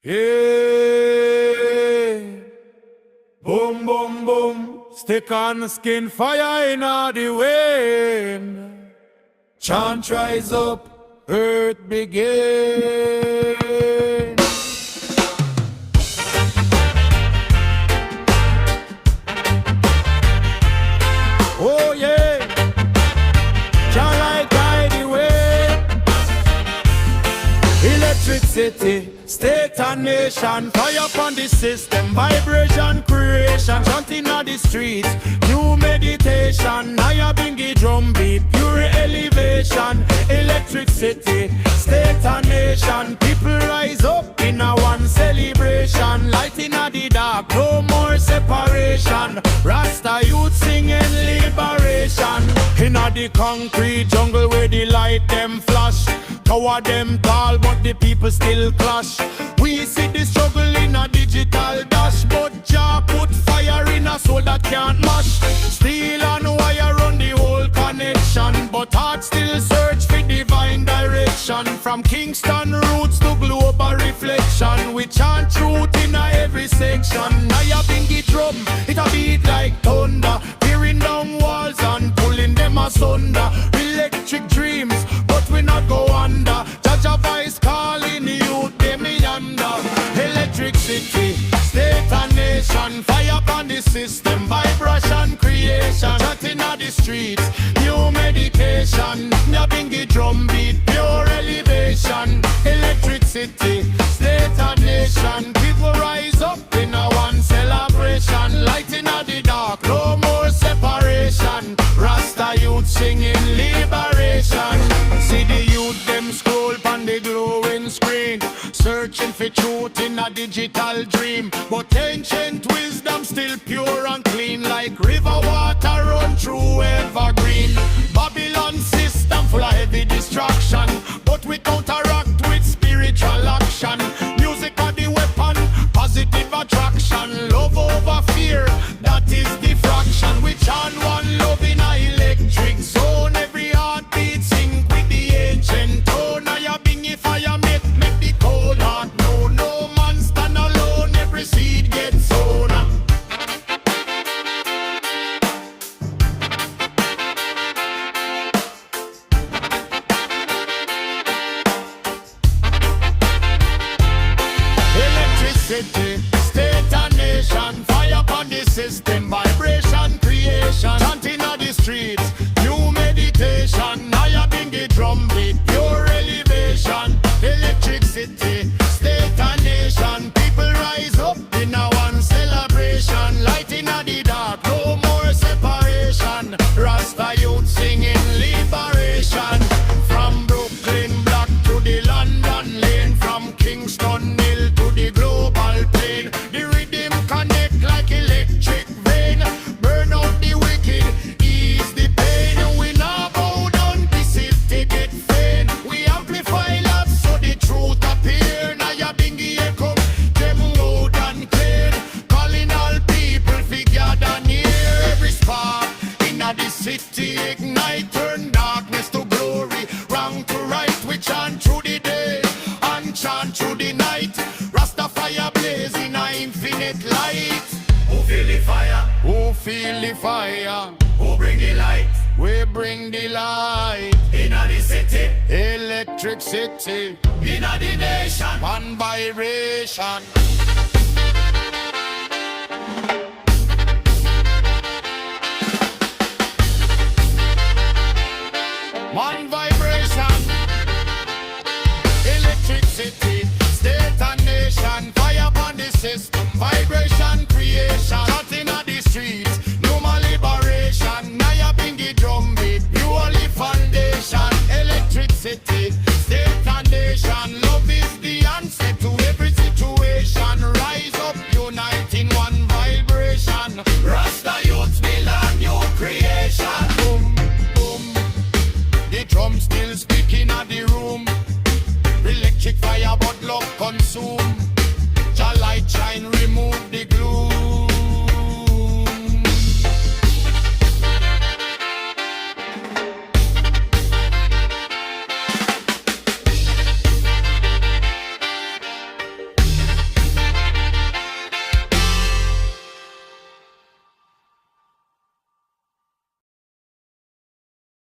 Yeah. Boom, boom, boom. Stick on the skin, fire in all the wind. Chant rise up, earth begin. Oh yeah. Chant like highway. Electricity, state and nation, fire upon the system, vibration creation, chanting on the streets, new meditation, higher bingy drum beat, pure elevation. Electricity, state and nation, people rise up in a one celebration, lighting at the dark, no more separation. Rasta youth singing liberation, in a the concrete jungle where the light them flash. Tower them tall, but the people still clash. We see the struggle in a digital dash, but Jah put fire in a soul that can't mash. Steel and wire run the whole connection, but heart still search for divine direction. From Kingston roots to global reflection, we chant truth in a every section. Now you bingy drum, it a beat like thunder, tearing down walls and pulling them asunder. Electric dreams, but we not go under. Judge voice calling youth, them yonder. Electricity, state and nation, fire upon the system, vibration creation, chatting on the streets, new meditation, now bingy drum beat, pure elevation. Electricity, state and nation, people rise up in a one celebration, lighting on the dark, no more separation. Rasta youth singing liberation. See the youth them scroll on the glowing screen, searching for truth in a digital dream, but ancient wisdom still pure and clean, like river water run through evergreen. Babylon system full of heavy distraction, but we counteract with spiritual action. Music are the weapon, positive attraction, love over fear, that is the fraction. We chant one love in a electric zone, every heartbeat sync with the ancient tone. Now you bingy fire make the cold heart know, no man stand alone, every seed gets sown. Electricity, state and nation, fire upon the system, vibration creation, chanting on the streets, new meditation, higher bingy drum beat, pure elevation. Electricity, state and nation, people rise up in a one celebration, lighting on the dark, no more separation. Rasta youth singing liberation, from Brooklyn block to the London lane, from Kingston Hill to the global plane. The rhythm connect like electric vein, burn out the wicked, ease the pain. We now bow down the city get faint, we amplify love so the truth appear. Now ya bingy echo, them loud and clear, calling all people figure than near. Every spark in the city ignite, turn darkness to glory, wrong to right. We chant through the day and chant through the night, Rastafire blazing a infinite light. Who feel the fire? Who feel the fire? Who bring the light? We bring the light. Inna the city, Electricity, inna the nation. one vibration. One vibration. Electricity, state and nation, fire upon the system, vibration creation, chatting on the streets, no more liberation. Now you bingy drum beat, purely foundation. Electricity, state and nation, love is the answer to every situation. Rise up, unite in one vibration. Rasta youth build a new creation. Boom, boom, the drum still speaking at the room. Electric fire but love consume. Jah light shine, remove the gloom.